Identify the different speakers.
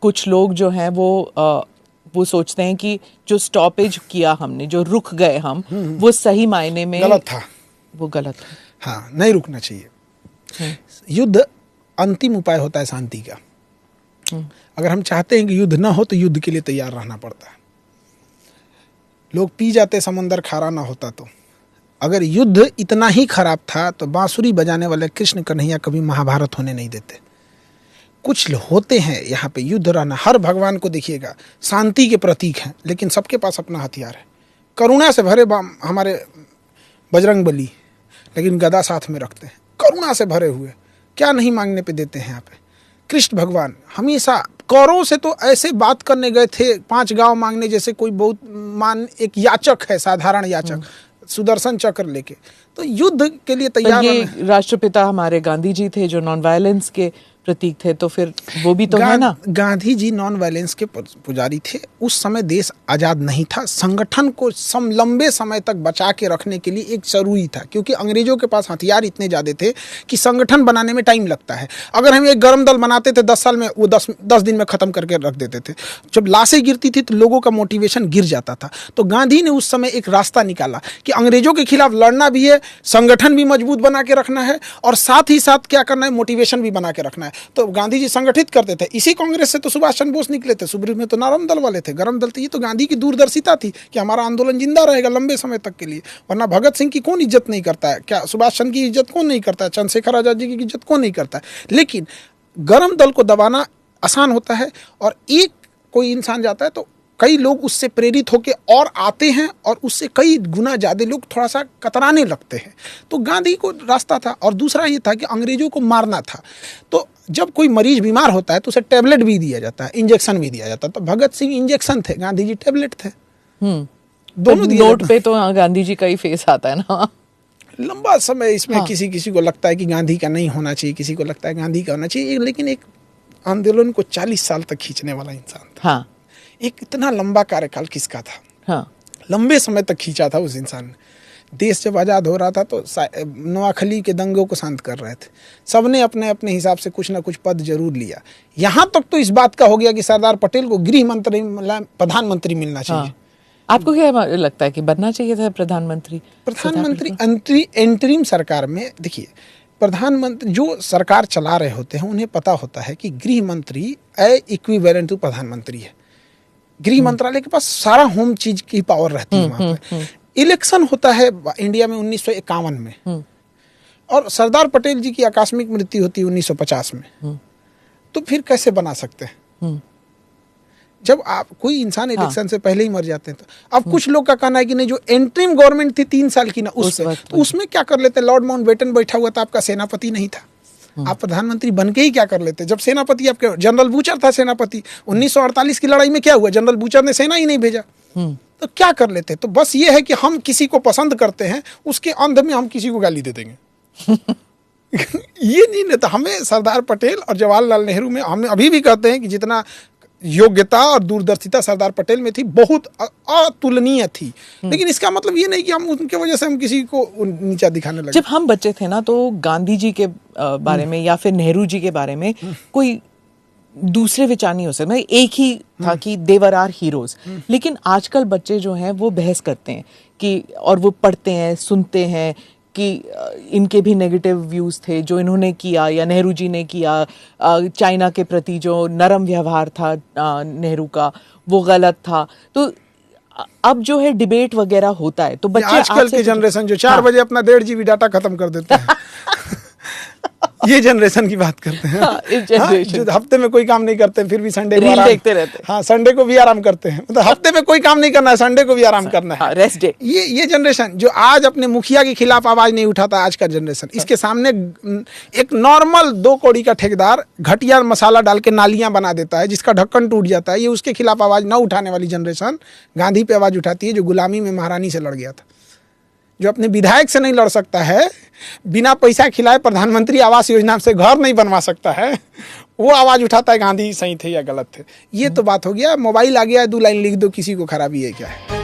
Speaker 1: कुछ लोग जो हैं वो सोचते हैं कि जो स्टॉपेज किया हमने, जो रुक गए हम, वो सही मायने में
Speaker 2: गलत था,
Speaker 1: वो गलत था।
Speaker 2: हाँ, नहीं रुकना चाहिए। युद्ध अंतिम उपाय होता है शांति का। अगर हम चाहते हैं कि युद्ध ना हो तो युद्ध के लिए तैयार रहना पड़ता है। लोग पी जाते समंदर खारा ना होता तो। अगर युद्ध इतना ही खराब था तो बांसुरी बजाने वाले कृष्ण कन्हैया कभी महाभारत होने नहीं देते। कुछ होते हैं यहाँ पे युद्ध रहना। हर भगवान को देखिएगा शांति के प्रतीक हैं, लेकिन सबके पास अपना हथियार है। करुणा से भरे हमारे बजरंग बली, लेकिन गदा साथ में रखते हैं, करुणा से भरे हुए, क्या नहीं मांगने पे देते हैं यहाँ पे। कृष्ण भगवान हमेशा कौरों से तो ऐसे बात करने गए थे 5 गांव मांगने, जैसे कोई बहुत एक याचक है, साधारण याचक, सुदर्शन चक्र लेके। तो युद्ध के लिए तैयार।
Speaker 1: ये राष्ट्रपिता हमारे गांधी जी थे जो नॉन वायलेंस के प्रतीक थे, तो फिर वो भी तो है ना।
Speaker 2: गांधी जी नॉन वायलेंस के पुजारी थे। उस समय देश आज़ाद नहीं था। संगठन को लंबे समय तक बचा के रखने के लिए एक जरूरी था, क्योंकि अंग्रेजों के पास हथियार इतने ज़्यादा थे कि संगठन बनाने में टाइम लगता है। अगर हम एक गर्म दल बनाते थे 10 साल में, वो 10 दिन में ख़त्म करके रख देते थे। जब लाशें गिरती थी तो लोगों का मोटिवेशन गिर जाता था। तो गांधी ने उस समय एक रास्ता निकाला कि अंग्रेजों के खिलाफ लड़ना भी है, संगठन भी मजबूत बना के रखना है, और साथ ही साथ क्या करना है, मोटिवेशन भी बना के रखना है। तो गांधी जी संगठित करते थे। इसी कांग्रेस से तो सुभाष चंद्र बोस निकले थे। सुब्री में तो नरम दल वाले थे, गरम दल थे। ये तो गांधी की दूरदर्शिता थी कि हमारा आंदोलन जिंदा रहेगा लंबे समय तक के लिए। वरना भगत सिंह की कौन इज्जत नहीं करता है, क्या सुभाष चंद्र की इज्जत कौन नहीं करता है, चंद्रशेखर आजाद जी की इज्जत कौन नहीं करता है। लेकिन गरम दल को दबाना आसान होता है, और एक कोई इंसान जाता है तो कई लोग उससे प्रेरित होकर और आते हैं, और उससे कई गुना ज़्यादा लोग थोड़ा सा कतराने लगते हैं। तो गांधी को रास्ता था। और दूसरा ये था कि अंग्रेजों को मारना था। तो जब कोई मरीज बीमार होता है तो उसे टैबलेट भी दिया जाता है, इंजेक्शन भी दिया जाता है। तो भगत सिंह इंजेक्शन थे, गांधी जी टैबलेट थे। दोनों
Speaker 1: नोट पे तो गांधी जी का ही फेस आता है ना।
Speaker 2: लंबा समय इसमें किसी को लगता है कि गांधी का नहीं होना चाहिए, किसी को लगता है गांधी का होना चाहिए। लेकिन एक आंदोलन को 40 साल तक खींचने वाला इंसान था।
Speaker 1: हाँ।
Speaker 2: एक इतना लंबा कार्यकाल किसका था?
Speaker 1: हाँ।
Speaker 2: लंबे समय तक खींचा था उस इंसान ने। देश जब आज़ाद हो रहा था तो नवाखली के दंगों को शांत कर रहे थे। सबने अपने अपने हिसाब से कुछ ना कुछ पद जरूर लिया। यहाँ तक तो इस बात का हो गया कि सरदार पटेल को गृह मंत्री, प्रधानमंत्री मिलना चाहिए।
Speaker 1: हाँ। आपको क्या लगता है कि बनना चाहिए था प्रधानमंत्री?
Speaker 2: एंटरिम सरकार में देखिए, प्रधानमंत्री जो सरकार चला रहे होते हैं उन्हें पता होता है कि गृह मंत्री इक्विवेलेंट टू प्रधानमंत्री है। गृह मंत्रालय के पास सारा होम चीज की पावर रहती है वहां पर। इलेक्शन होता है इंडिया में 1951 में, और सरदार पटेल जी की आकस्मिक मृत्यु होती है 1950 में। तो फिर कैसे बना सकते हैं जब आप कोई इंसान इलेक्शन से पहले ही मर जाते हैं? तो अब कुछ लोग का कहना है कि नहीं, जो एंट्रीम गवर्नमेंट थी 3 साल की ना, उसमें क्या कर लेते? लॉर्ड माउंटबेटन बैठा हुआ था, आपका सेनापति नहीं था, आप प्रधानमंत्री बन के ही क्या कर लेते? जब सेनापति आपके जनरल बूचर था सेनापति। 1948 की लड़ाई में क्या हुआ? जनरल बूचर ने सेना ही नहीं भेजा, तो क्या कर लेते? तो बस ये है कि हम किसी को पसंद करते हैं, उसके अंत में हम किसी को गाली दे देंगे। ये नहीं तो हमें सरदार पटेल और जवाहरलाल नेहरू में, हम अभी भी कहते हैं कि जितना योग्यता और दूरदर्शिता सरदार पटेल में थी, बहुत अतुलनीय थी। लेकिन इसका मतलब ये नहीं कि हम उनके वजह से हम किसी को नीचा दिखाने लगे।
Speaker 1: जब हम बच्चे थे ना, तो गांधी जी के बारे में या फिर नेहरू जी के बारे में कोई दूसरे विचार नहीं हो सकता। एक ही था कि देवर आर हीरोज। लेकिन आजकल बच्चे जो हैं वो बहस करते हैं कि, और वो पढ़ते हैं, सुनते हैं कि इनके भी नेगेटिव व्यूज थे जो इन्होंने किया या नेहरू जी ने किया। चाइना के प्रति जो नरम व्यवहार था नेहरू का, वो गलत था। तो अब जो है डिबेट वगैरह होता है, तो बच्चे
Speaker 2: आजकल की जनरेशन जो 4 बजे अपना 1.5 GB डाटा खत्म कर देते हैं। ये जनरेशन की बात करते हैं। जो हफ्ते में कोई काम नहीं करते फिर भी संडे को आराम
Speaker 1: देखते रहते हैं।
Speaker 2: हाँ, संडे को भी आराम करते हैं। मतलब हफ्ते में कोई काम नहीं करना है, संडे को भी आराम करना है,
Speaker 1: रेस्ट डे।
Speaker 2: ये जनरेशन जो आज अपने मुखिया के खिलाफ आवाज नहीं उठाता, आज का जनरेशन, इसके सामने एक नॉर्मल 2 कौड़ी का ठेकेदार घटिया मसाला डाल के नालियां बना देता है जिसका ढक्कन टूट जाता है। ये उसके खिलाफ आवाज न उठाने वाली जनरेशन गांधी पे आवाज उठाती है, जो गुलामी में महारानी से लड़ गया था, जो अपने विधायक से नहीं लड़ सकता है, बिना पैसा खिलाए प्रधानमंत्री आवास योजना से घर नहीं बनवा सकता है, वो आवाज उठाता है गांधी सही थे या गलत थे। ये तो बात हो गया। मोबाइल आ गया है, 2 लाइन लिख दो, किसी को खराबी है क्या है?